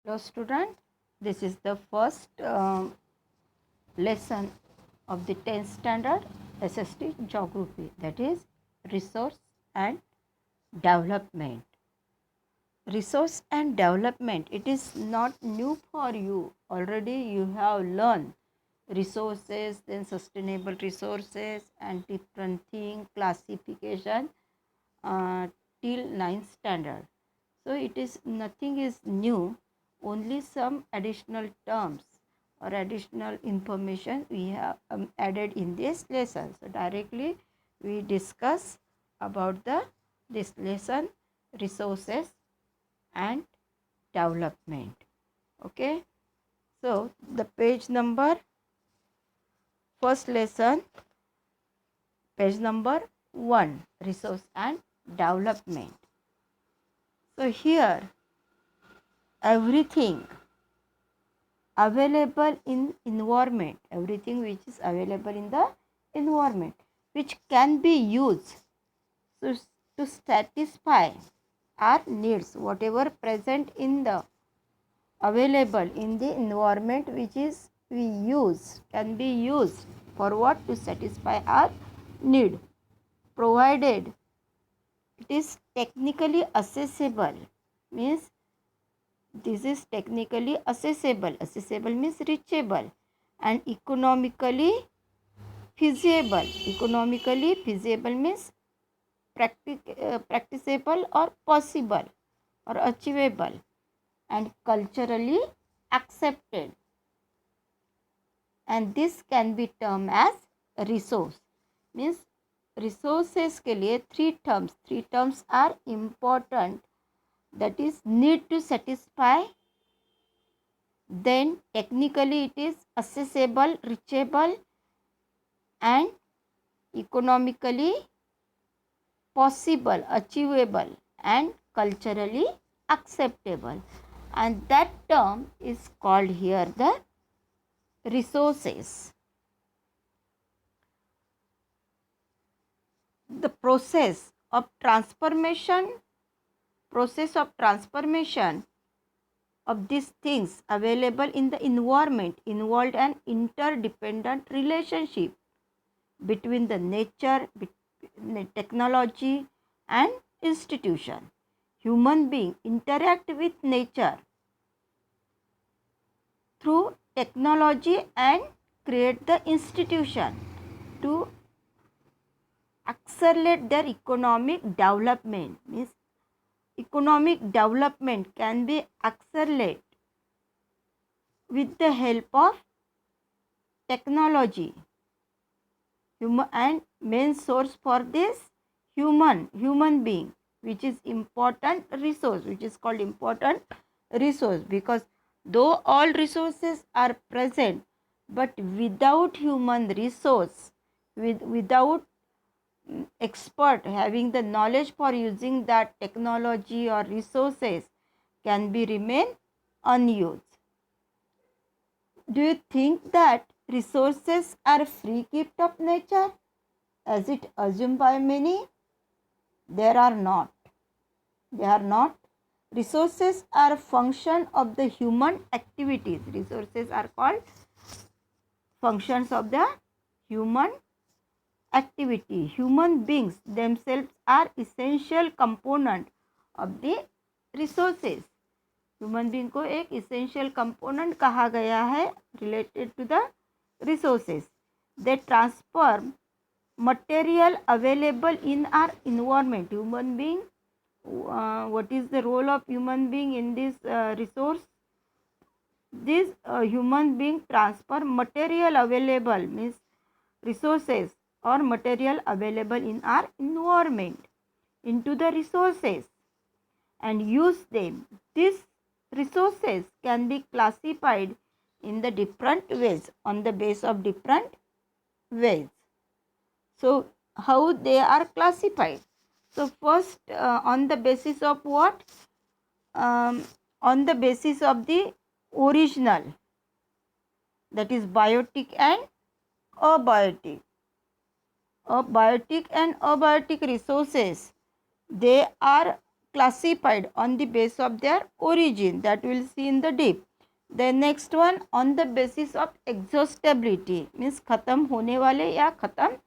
Hello student, this is the first lesson of the 10th standard SST Geography, that is resource and development. Resource and development, it is not new for you. Already you have learned resources, then sustainable resources and different thing classification till 9th standard. So it is nothing is new, only some additional terms or additional information we have added in this lesson. So directly we discuss about this lesson, resources and development. Okay, so the page number, first lesson, page number 1, resource and development. So here everything available in environment, everything which is available in the environment which can be used to satisfy our needs, whatever present in the available in the environment which is we use can be used for what, to satisfy our need, provided it is technically accessible. Means this is technically accessible. Accessible means reachable and economically feasible. Economically feasible means practicable or possible or achievable, and culturally accepted. And this can be termed as resource. Means resources के लिए three terms are important, that is need to satisfy, then technically it is accessible, reachable and economically possible, achievable and culturally acceptable, and that term is called here the resources. The process of transformation of these things available in the environment involved an interdependent relationship between the nature, technology and institution. Human beings interact with nature through technology and create the institution to accelerate their economic development. Means economic development can be accelerated with the help of technology. And main source for this human being, which is important resource, which is called important resource, because though all resources are present, but without human resource, without expert having the knowledge for using that technology or resources, can be remain unused. Do you think that resources are free gift of nature, as it assumed by many? They are not. They are not. Resources are a function of the human activities. Resources are called functions of the human activity. Human beings themselves are essential component of the resources. Human being को एक essential component कहा गया है related to the resources. They transform material available in our environment. Human being, what is the role of human being in this resource? This human being transfer material available, means resources or material available in our environment into the resources and use them. These resources can be classified in the different ways, on the base of different ways. So how they are classified? So first on the basis of what? On the basis of the original, that is biotic and abiotic. Biotic and abiotic resources, they are classified on the basis of their origin, that we will see in the deep. The next one, on the basis of exhaustibility, means खत्म होने वाले या खत्म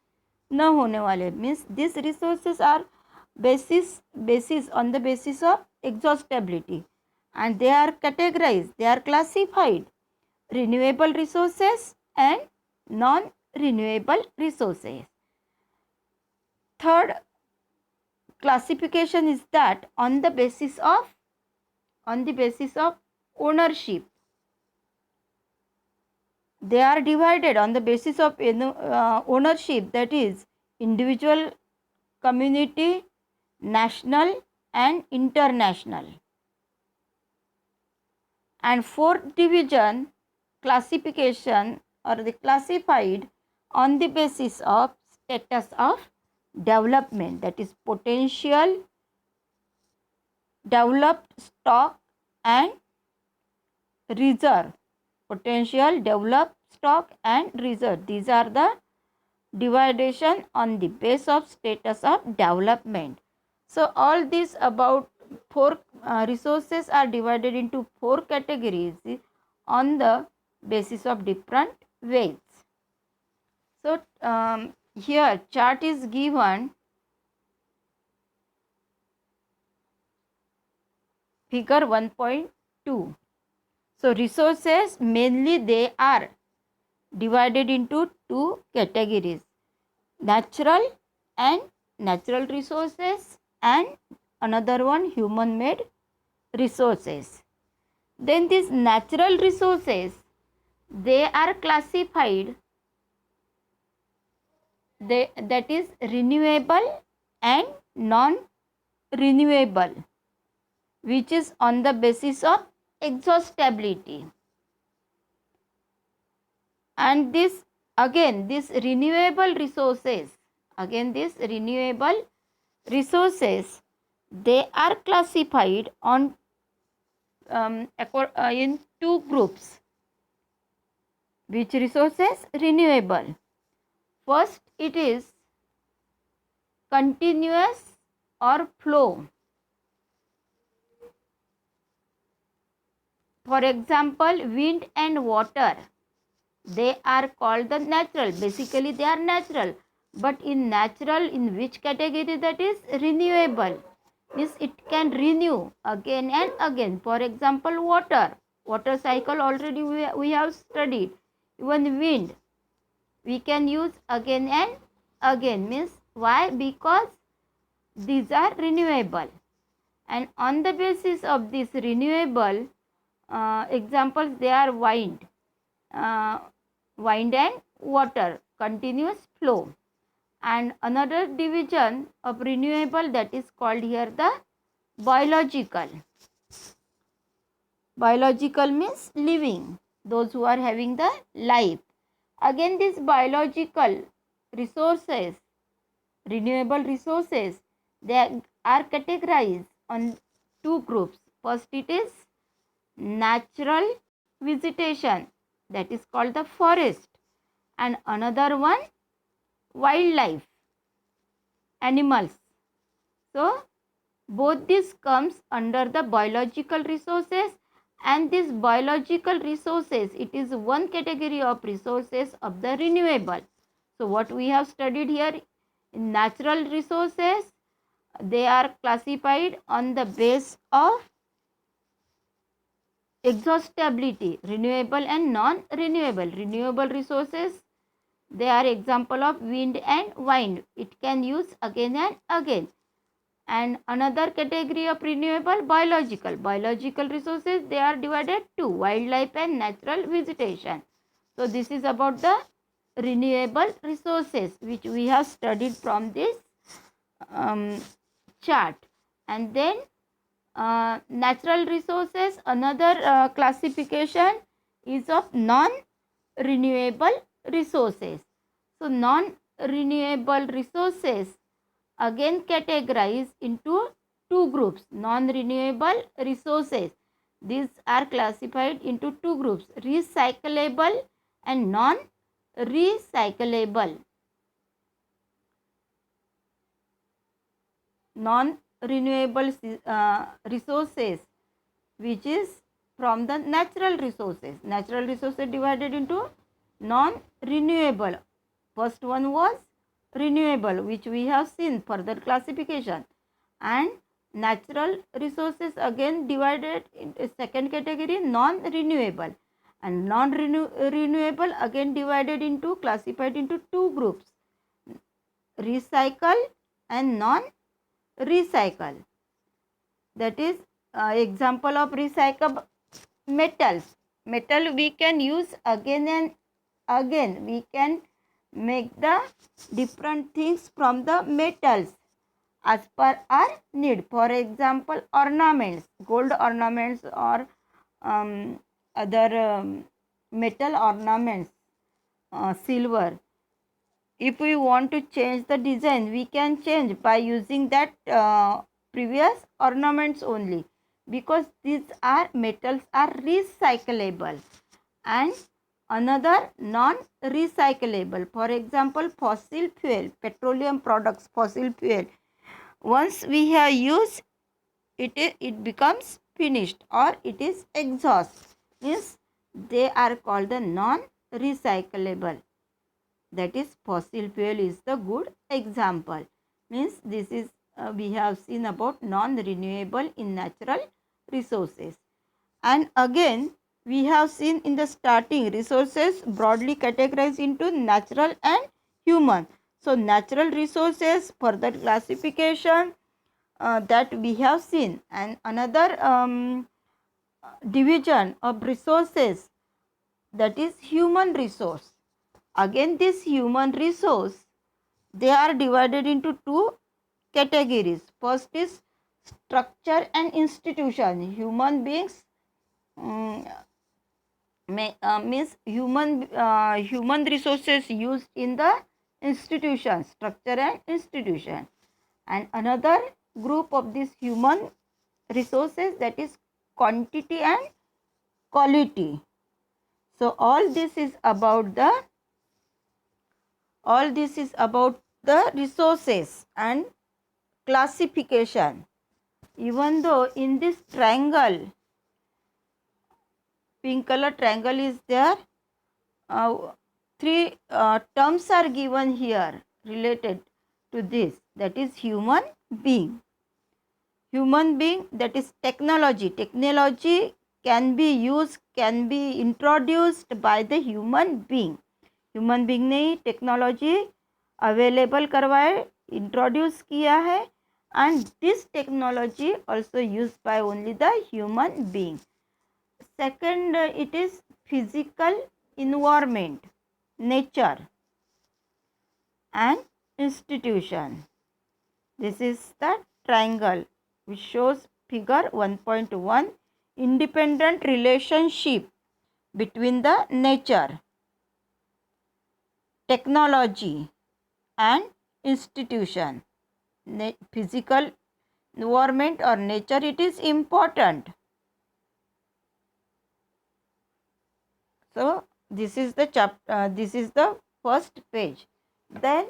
न होने वाले, means these resources are on the basis of exhaustibility, and they are categorized, they are classified: renewable resources and non renewable resources. Third classification is that on the basis of ownership, they are divided on the basis of ownership, that is individual, community, national and international. And fourth division, classification, or the classified on the basis of status of development, that is potential, developed stock and reserve. Potential, developed stock and reserve, these are the dividation on the basis of status of development. So all these about four resources are divided into four categories on the basis of different weights. So here chart is given, figure 1.2. So resources, mainly they are divided into two categories: natural and natural resources, and another one human made resources. Then these natural resources, they are classified, that is renewable and non renewable, which is on the basis of exhaustibility. And this renewable resources, they are classified on in two groups. Which resources? Renewable. First, it is continuous or flow. For example, wind and water, they are called the natural. Basically, they are natural. But in natural, in which category? That is renewable. Means it can renew again and again. For example, water cycle already we have studied. Even wind, we can use again and again. Means why? Because these are renewable. And on the basis of this renewable, examples, they are wind and water, continuous flow. And another division of renewable, that is called here the biological. Biological means living, those who are having the life. Again, these biological resources, renewable resources, they are categorized on two groups. First, it is natural vegetation, that is called the forest, and another one wildlife, animals. So both this comes under the biological resources, and this biological resources, it is one category of resources of the renewable. So what we have studied here, in natural resources, they are classified on the basis of exhaustibility, renewable and non renewable. Renewable resources, they are example of wind and wind, it can use again and again. And another category of renewable, biological resources, they are divided to wildlife and natural vegetation. So this is about the renewable resources, which we have studied from this chart. And then natural resources, another classification is of non renewable resources. So non renewable resources again categorized into two groups. Non renewable resources, these are classified into two groups: recyclable and non recyclable. Non renewable resources, which is from the natural resources. Natural resources divided into non-renewable. First one was renewable, which we have seen further classification, and natural resources again divided into second category non-renewable, and non-renewable again divided into classified into two groups, recycle and non-recycle. That is example of recyclable metals. Metal we can use again and again. We can make the different things from the metals as per our need. For example, ornaments, gold ornaments or other metal ornaments, silver. If we want to change the design, we can change by using that previous ornaments only, because these are metals are recyclable. And another non-recyclable, for example, fossil fuel, petroleum products, fossil fuel. Once we have used it, it becomes finished or it is exhaust. Means they are called the non-recyclable. That is, fossil fuel is the good example. Means this is we have seen about non-renewable in natural resources. And again we have seen in the starting resources broadly categorized into natural and human. So natural resources further classification that we have seen, and another division of resources, that is human resource. Again this human resource, they are divided into two categories. First is structure and institution. Human beings means human resources used in the institution, structure and institution. And another group of these human resources, that is quantity and quality. So all this is about the resources and classification. Even though in this triangle, pink color triangle is there, three terms are given here related to this, that is human being. Human being, that is technology. Technology can be used, can be introduced by the human being. Human being ने ही technology available करवाए, introduce किया है, and this technology also use by only the human being. Second, it is physical environment, nature and institution. This is the triangle which shows figure 1.1, independent relationship between the nature, technology and institution. Physical environment or nature, it is important. So this is the this is the first page. Then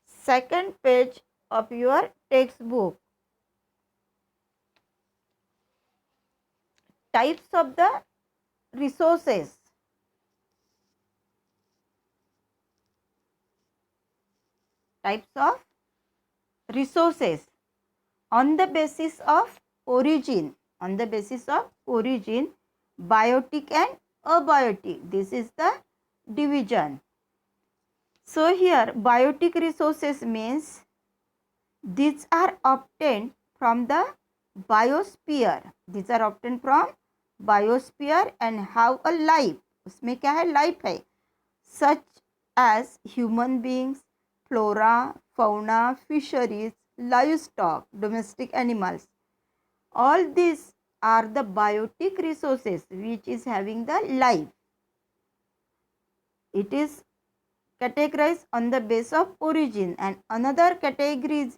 second page of your textbook, types of the resources. Types of resources on the basis of origin. On the basis of origin, biotic and abiotic. This is the division. So here biotic resources means these are obtained from the biosphere. These are obtained from biosphere and have a life. उसमें क्या है? Life है. Such as human beings, flora, fauna, fisheries, livestock, domestic animals. All these are the biotic resources which is having the life. It is categorized on the base of origin, and another category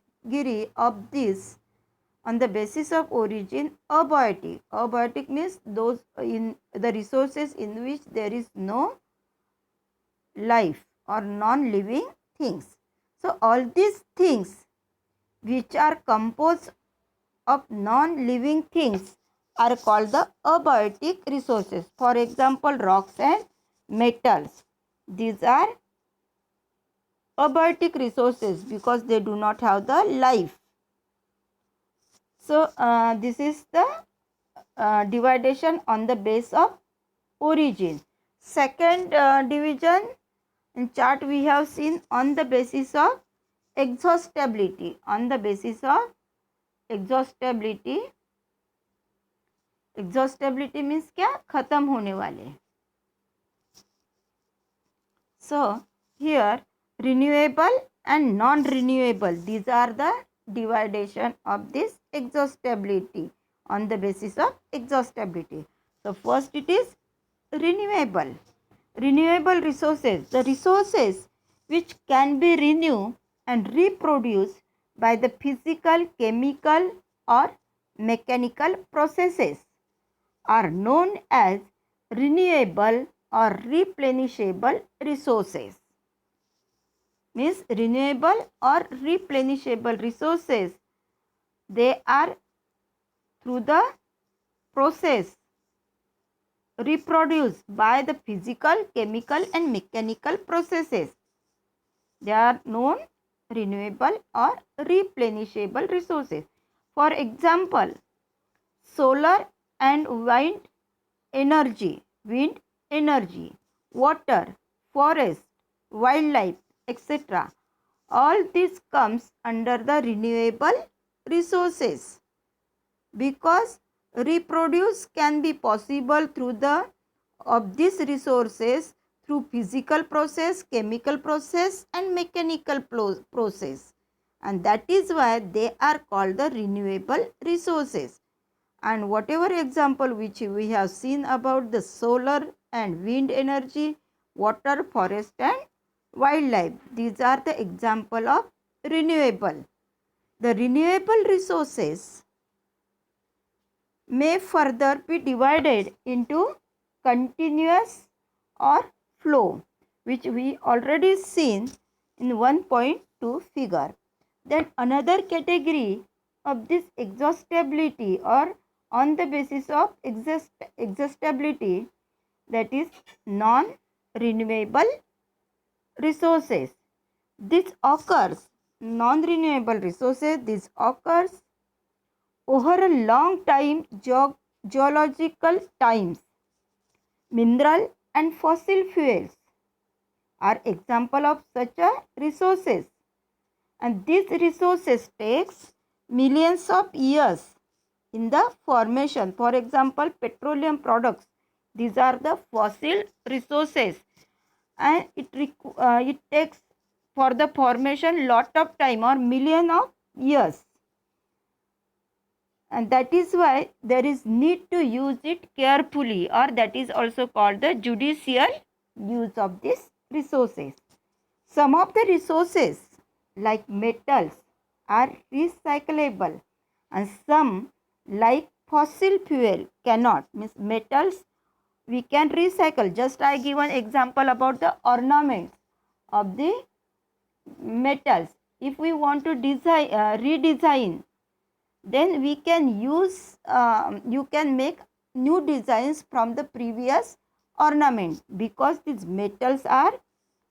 of this on the basis of origin, abiotic. Abiotic means those in the resources in which there is no life or non-living things. So all these things which are composed of non-living things are called the abiotic resources. For example, rocks and metals. These are abiotic resources because they do not have the life. So, this is the division on the base of origin. Second division in chart we have seen on the basis of exhaustibility. On the basis of exhaustibility. exhaustibility means क्या? खत्म होने वाले. So here renewable and non-renewable, these are the division of this exhaustibility on the basis of exhaustibility. So first it is renewable. Renewable resources, the resources which can be renewed and reproduced by the physical, chemical or mechanical processes are known as renewable or replenishable resources. Means renewable or replenishable resources, they are through the process reproduced by the physical, chemical and mechanical processes. They are known renewable or replenishable resources. For example, solar and wind energy, water, forest, wildlife, etc. All this comes under the renewable resources because reproduce can be possible through the of these resources through physical process, chemical process and mechanical process, and that is why they are called the renewable resources. And whatever example which we have seen about the solar and wind energy, water, forest and wildlife, these are the example of renewable. The renewable resources may further be divided into continuous or flow, which we already seen in 1.2 figure. Then another category of this exhaustibility or on the basis of exhaustibility, that is non-renewable resources. This occurs, non-renewable resources, this occurs over a long time geological times. Mineral and fossil fuels are example of such a resources, and these resources takes millions of years in the formation. For example, petroleum products, these are the fossil resources, and it takes for the formation lot of time or million of years, and that is why there is need to use it carefully, or that is also called the judicial use of these resources. Some of the resources like metals are recyclable and some like fossil fuel cannot. Means metals we can recycle. Just I give an example about the ornaments of the metals. If we want to redesign, then we can use you can make new designs from the previous ornament because these metals are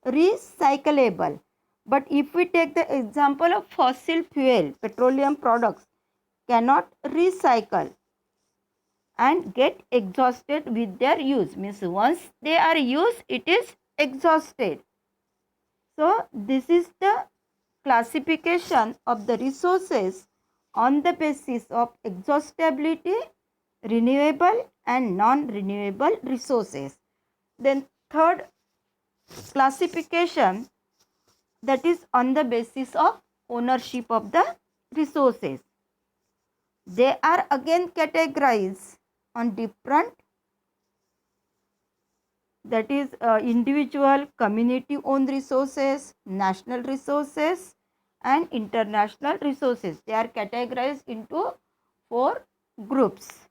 recyclable. But if we take the example of fossil fuel, petroleum products cannot recycle and get exhausted with their use. Means once they are used, it is exhausted. So this is the classification of the resources on the basis of exhaustibility, renewable and non-renewable resources. Then third classification, that is on the basis of ownership of the resources. They are again categorized on different, that is individual, community owned resources, national resources and international resources. They are categorized into 4 groups.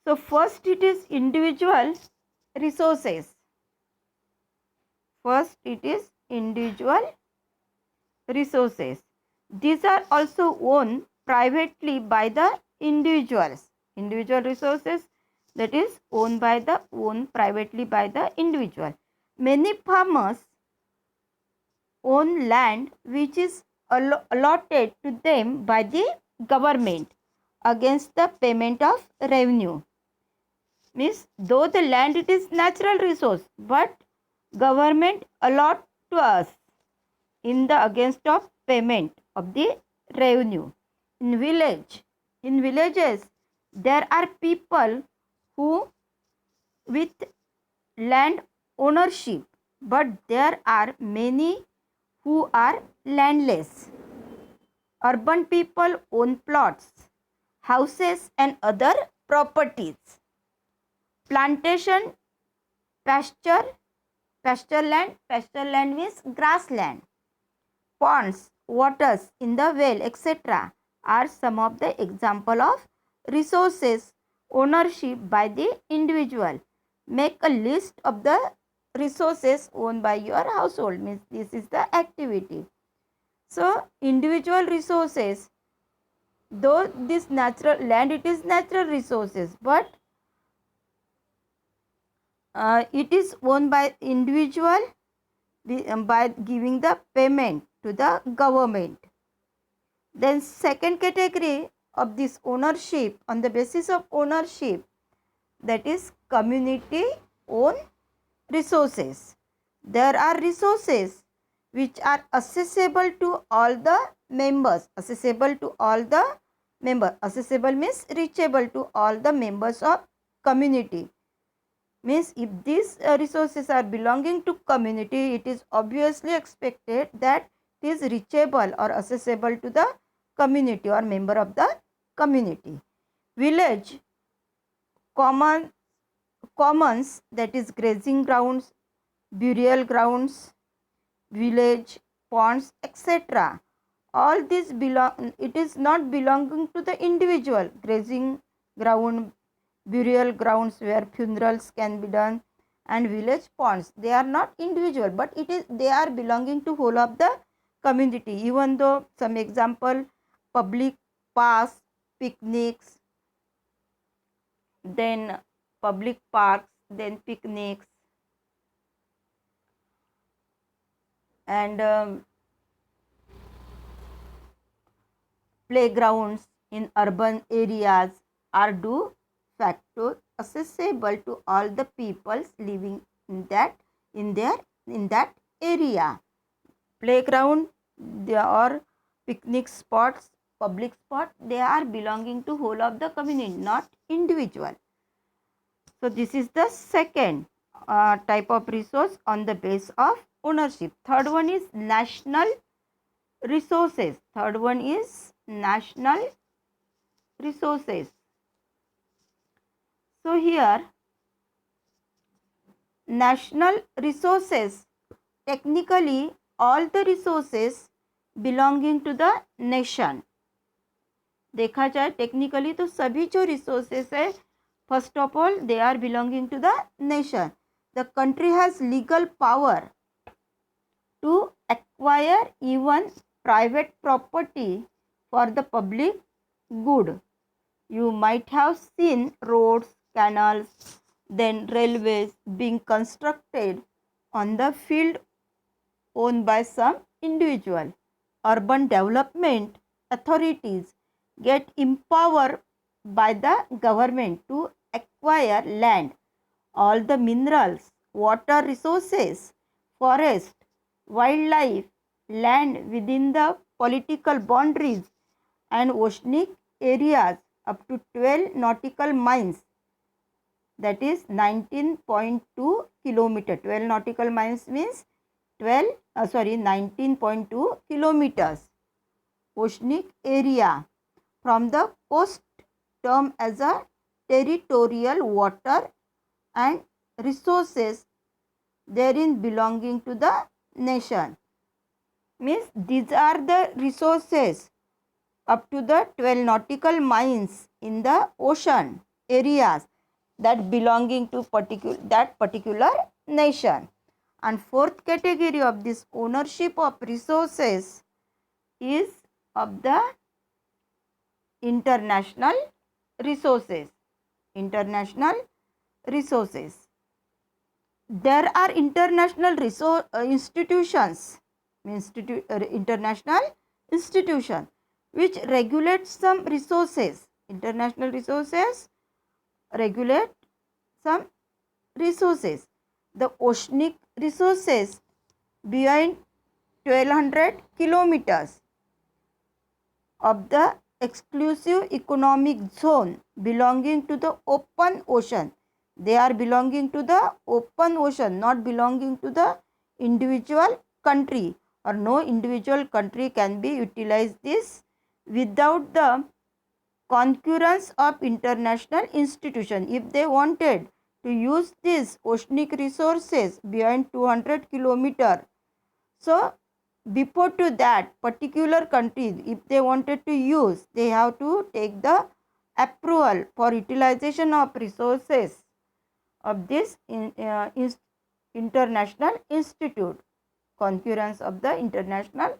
So first it is individual resources. First it is individual resources. These are also owned privately by the individuals. Individual resources that is owned privately by the individual. Many farmers own land which is allotted to them by the government against the payment of revenue. Means though the land it is natural resource, but government allot to us in the against of payment of the revenue. In villages there are people who with land ownership, but there are many who are landless. Urban people own plots, houses and other properties. Plantation, pasture land means grassland. Ponds, waters in the well, etc. are some of the example of resources ownership by the individual. Make a list of the resources owned by your household, means this is the activity. So individual resources, though this natural land it is natural resources, but it is owned by individual by giving the payment to the government. Then second category of this ownership, on the basis of ownership, that is community owned resources. There are resources which are accessible to all the members. Accessible means reachable to all the members of community. Means if these resources are belonging to community, it is obviously expected that it is reachable or accessible to the community or member of the community. Village commons, that is grazing grounds, burial grounds, village ponds, etc. All this belong, it is not belonging to the individual. Grazing ground, burial grounds where funerals can be done, and village ponds, they are not individual, but they are belonging to whole of the community. Even though some example, public parks, picnics, then public parks, then picnics, and playgrounds in urban areas are de facto accessible to all the peoples living in that area. Playground or picnic spots, public spot, they are belonging to whole of the community, not individual. So this is the second type of resource on the base of ownership. Third one is national resources. So here national resources, technically all the resources belonging to the nation. देखा जाए technically तो सभी जो resources है, first of all they are belonging to the nation. The country has legal power to acquire even private property for the public good. You might have seen roads, canals, then railways being constructed on the field owned by some individual. Urban development authorities get empowered by the government to acquire land. All the minerals, water resources, forest, wildlife, land within the political boundaries and oceanic areas up to 12 nautical miles, that is 19.2 kilometer. 12 nautical miles means 19.2 kilometers oceanic area from the coast, termed as a territorial water and resources therein belonging to the nation. Means these are the resources up to the 12 nautical miles in the ocean areas that belonging to that particular nation. And fourth category of this ownership of resources is of the international resources. International resources. There are international institutions, international institution which regulate some resources. International resources regulate some resources. The oceanic resources beyond 1200 kilometers of the exclusive economic zone belonging to the open ocean. They are belonging to the open ocean, not belonging to the individual country, or no individual country can be utilized this without the concurrence of international institution. If they wanted to use these oceanic resources beyond 200 kilometer, so before to that particular country, if they wanted to use, they have to take the approval for utilization of resources of this international institute, concurrence of the international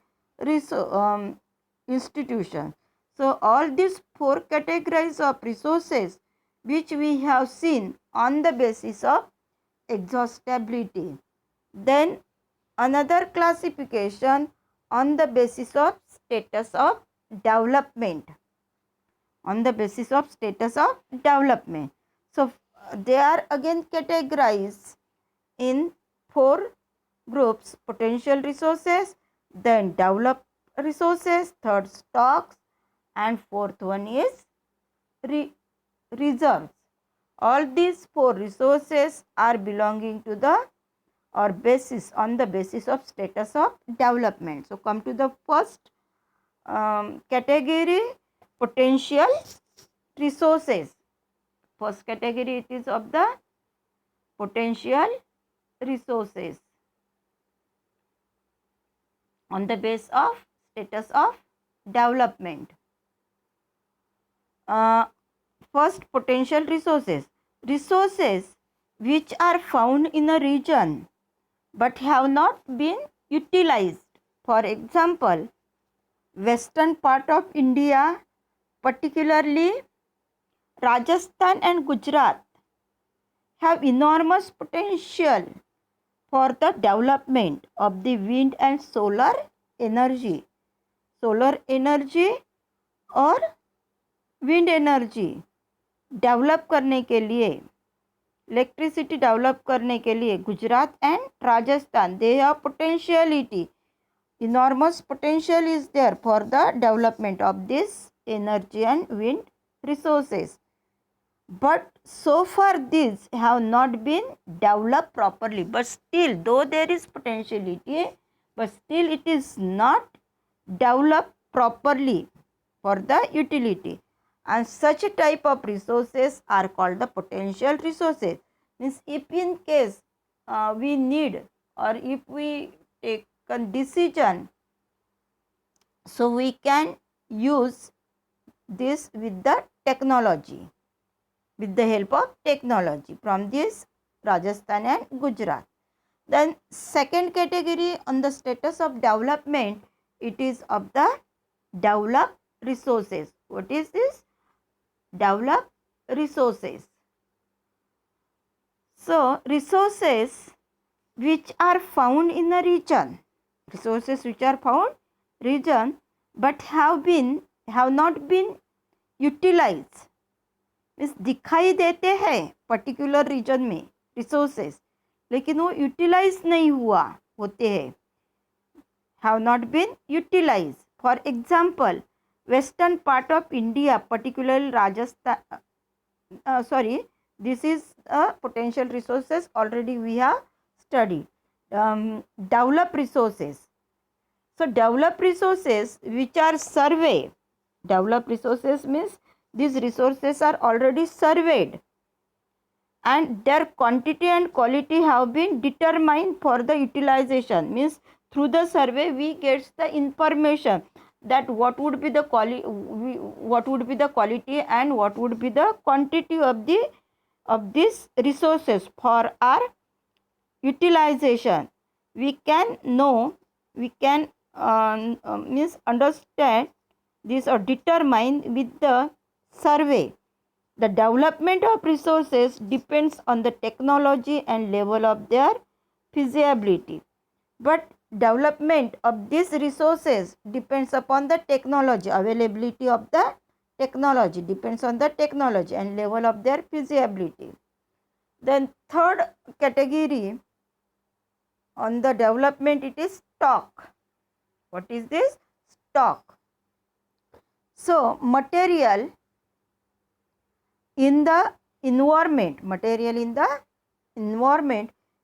institution. So all these four categories of resources which we have seen on the basis of exhaustibility. Then another classification on the basis of status of development. On the basis of status of development. So they are again categorized in four groups: potential resources, then developed resources, third stocks, and fourth one is reserves. All these four resources are belonging to the or basis on the basis of status of development. So come to the first category, potential resources. First category it is of the potential resources on the base of status of development. First, potential resources. Resources which are found in a region but have not been utilized. For example, western part of India, particularly Rajasthan and Gujarat, have enormous potential for the development of the wind and solar energy. Solar energy और wind energy develop करने के लिए, electricity develop करने के लिए Gujarat and Rajasthan, they have potentiality, enormous potential is there for the development of this energy and wind resources. But so far these have not been developed properly. But still, though there is potentiality, but still it is not developed properly for the utility. And such a type of resources are called the potential resources. Means if in case we need, or if we take a decision, so we can use this with the technology, with the help of technology from this Rajasthan and Gujarat. Then second category on the status of development, it is of the developed resources. What is this? Developed resources. So resources which are found in a region, resources which are found region but have not been utilized, means दिखाई देते हैं particular reason में resources, लेकिन वो utilise नहीं हुआ होते हैं, have not been utilize. For example, western part of India, particularly Rajasthan, this is potential resources already we have studied. Developed resources. So developed resources which are surveyed, developed resources means these resources are already surveyed and their quantity and quality have been determined for the utilization. Means through the survey we get the information that what would be the quality and what would be the quantity of these resources for our utilization. We can know, we can means understand this or determine with the survey. The development of resources depends on the technology and level of their feasibility. But development of these resources depends upon the technology, availability of the technology depends on the technology and level of their feasibility. Then third category on the development, it is stock. What is this? Stock. So material in the environment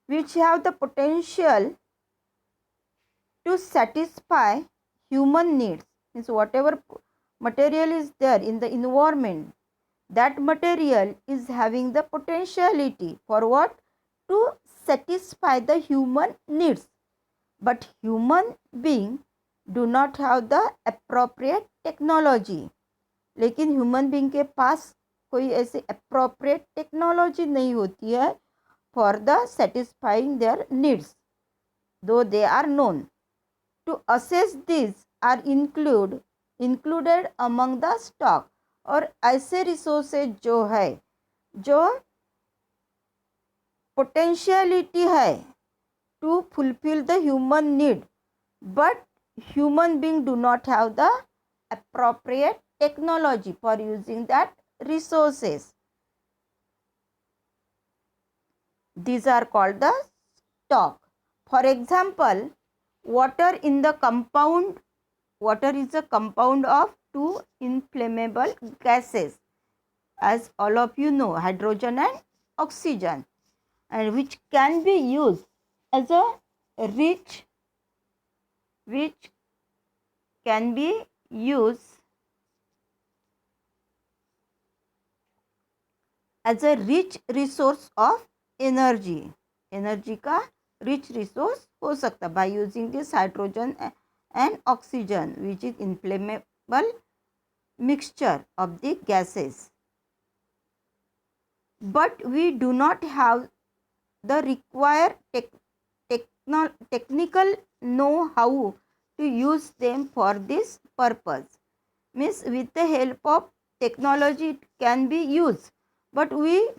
which have the potential to satisfy human needs, means whatever material is there in the environment, that material is having the potentiality for what? To satisfy the human needs. But human being do not have the appropriate technology. लेकिन human being के पास कोई ऐसी appropriate technology नहीं होती है for the satisfying their needs, though they are known. To assess these are included among the stock. और ऐसे resources जो है, जो पोटेंशियलिटी है to fulfill the human need, but human being do not have the appropriate technology for using that resources. These are called the stock. For example, water is a compound of two inflammable gases, as all of you know, hydrogen and oxygen, and which can be used as a rich resource of energy का rich resource हो सकता by using this hydrogen and oxygen, which is inflammable mixture of the gases. But we do not have the required technical know-how to use them for this purpose. Means with the help of technology it can be used, but we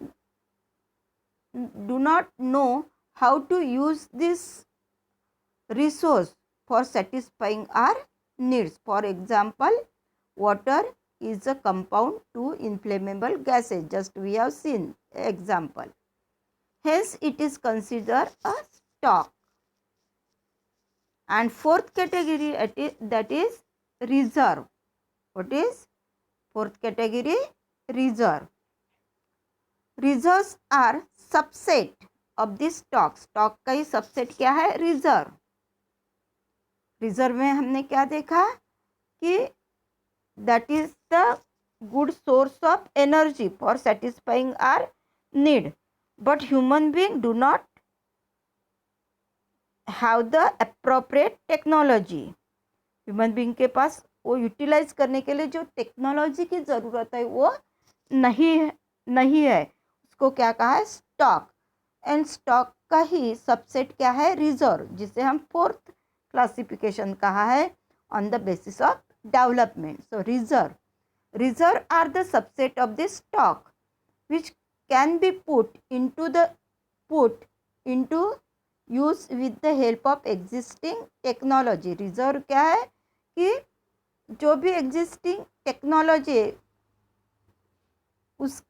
do not know how to use this resource for satisfying our needs. For example, water is a compound to inflammable gases, just we have seen example. Hence it is considered a stock. And fourth category, that is reserve. What is fourth category? Reserve. Reserves are subset of this stock. Stock का ही subset क्या है? Reserve. Reserve में हमने क्या देखा कि that is the good source of energy for satisfying our need, but human being do not have the appropriate technology. Human being के पास वो यूटिलाइज करने के लिए जो टेक्नोलॉजी की ज़रूरत है वो नहीं है. उसको क्या कहा है? स्टॉक. एंड स्टॉक का ही सबसेट क्या है? रिजर्व, जिसे हम फोर्थ क्लासिफिकेशन कहा है on the basis of development. So reserve are the subset of the stock which can be put into use with the help of existing technology. Reserve क्या है कि जो भी एग्जिस्टिंग टेक्नोलॉजी उस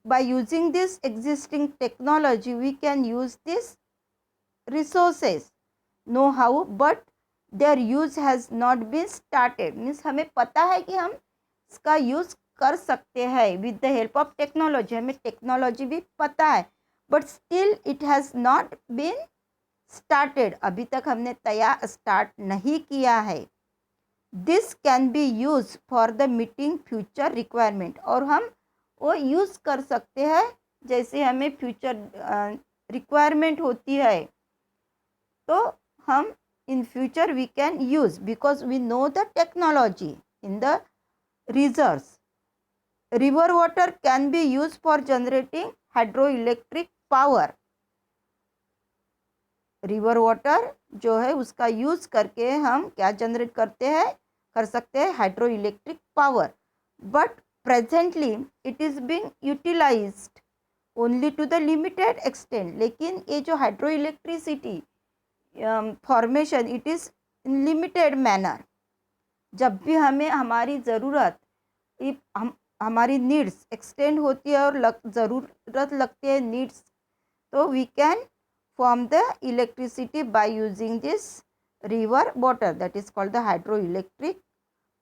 by using this existing technology we can use this resources, know how, but their use has not been started. means हमें पता है कि हम इसका यूज़ कर सकते हैं with the help of technology, हमें टेक्नोलॉजी भी पता है, but still it has not been started. अभी तक हमने स्टार्ट नहीं किया है. This can be used for the meeting future requirement. और हम वो यूज़ कर सकते हैं जैसे हमें फ्यूचर रिक्वायरमेंट होती है, तो हम in future we can use because we know the technology in the reserves. River water can be use for generating hydroelectric power. River water जो है उसका यूज़ करके हम क्या जनरेट करते हैं? कर सकते हैं hydroelectric power, but presently it is being utilized only to the limited extent. लेकिन ये जो hydroelectricity formation it is in limited manner. जब भी हमें हमारी ज़रूरत हमारी नीड्स एक्सटेंड होती है और ज़रूरत लगती है नीड्स, तो we can form the electricity by using this river water, that is called the hydroelectric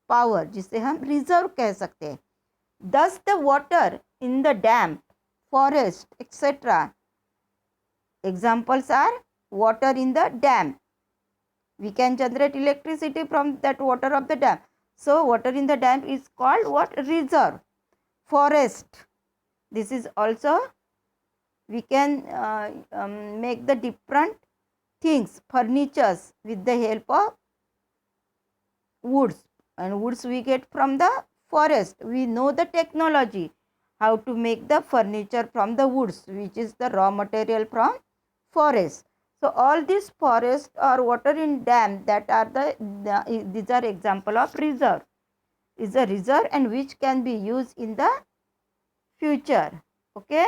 power, जिसे हम रिजर्व कह सकते हैं. Thus the water in the dam, forest, etc. Examples are water in the dam. We can generate electricity from that water of the dam. So water in the dam is called what? Reserve. Forest. This is also we can make the different things, furnitures with the help of woods, and woods we get from the forest. We know the technology how to make the furniture from the woods, which is the raw material from forest. So all these forest or water in dam, that are these are example of reserve, is a reserve and which can be used in the future. Okay.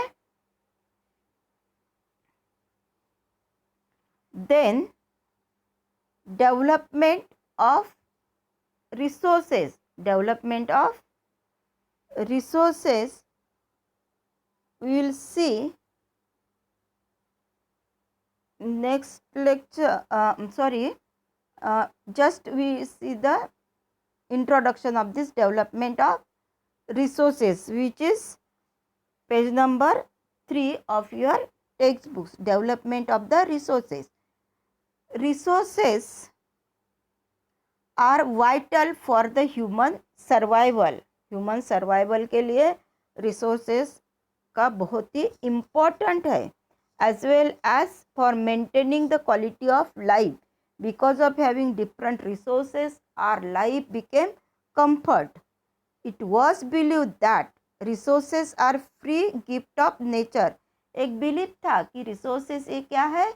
Then development of resources. Development of resources we will see next lecture. Just we see the introduction of this development of resources, which is page number 3 of your textbooks. Development of the resources. Resources are vital for the human survival. Human survival के लिए resources का बहुत ही important है, as well as for maintaining the quality of life. Because of having different resources, our life became comfort. It was believed that resources are free gift of nature. एक believe था कि resources ये क्या है?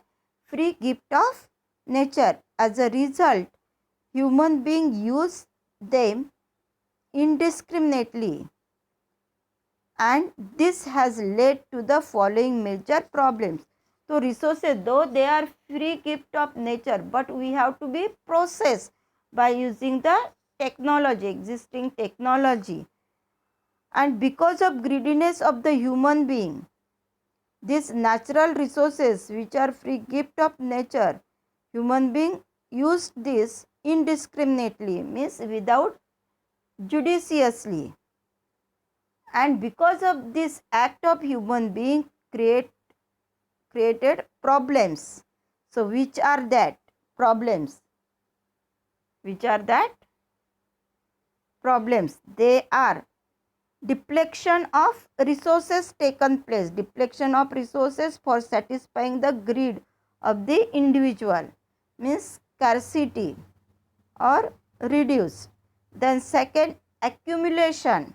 Free gift of nature. As a result, human beings use them indiscriminately, and this has led to the following major problems. So resources, though they are free gift of nature, but we have to be processed by using the technology, existing technology. And because of greediness of the human being, these natural resources which are free gift of nature, human being used this indiscriminately, means without judiciously. And because of this act of human being created problems. So which are that problems? Which are that problems? They are depletion of resources taken place. Depletion of resources for satisfying the greed of the individual, means scarcity or reduce. Then second, accumulation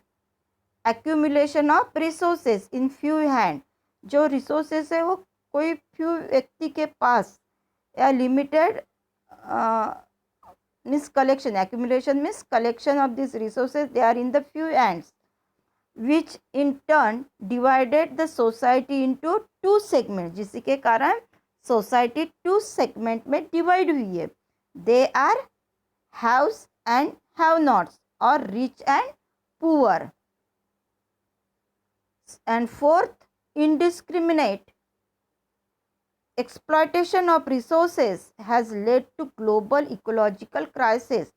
of resources in few hand. जो resources है वो कोई few व्यक्ति के पास या limited means collection. Accumulation means collection of these resources, they are in the few hands, which in turn divided the society into two segments. जिसके कारण society two segment में divide हुई है. They are haves and have nots, or rich and poor. And fourth, indiscriminate exploitation of resources has led to global ecological crisis.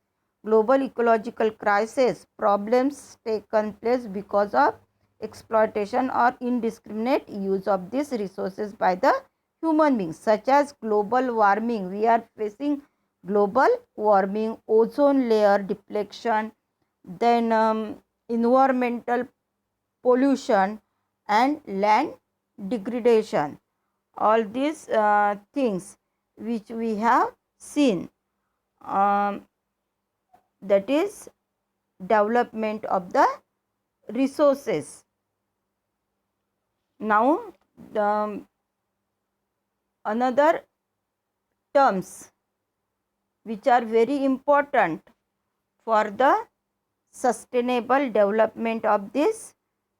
Global ecological crisis, problems taken place because of exploitation or indiscriminate use of these resources by the human beings, such as global warming. We are facing global warming, ozone layer depletion, then environmental pollution and land degradation. All these things which we have seen, that is development of the resources. Now another terms which are very important for the sustainable development of these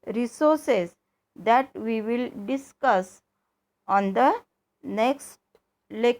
resources that we will discuss on the next lecture.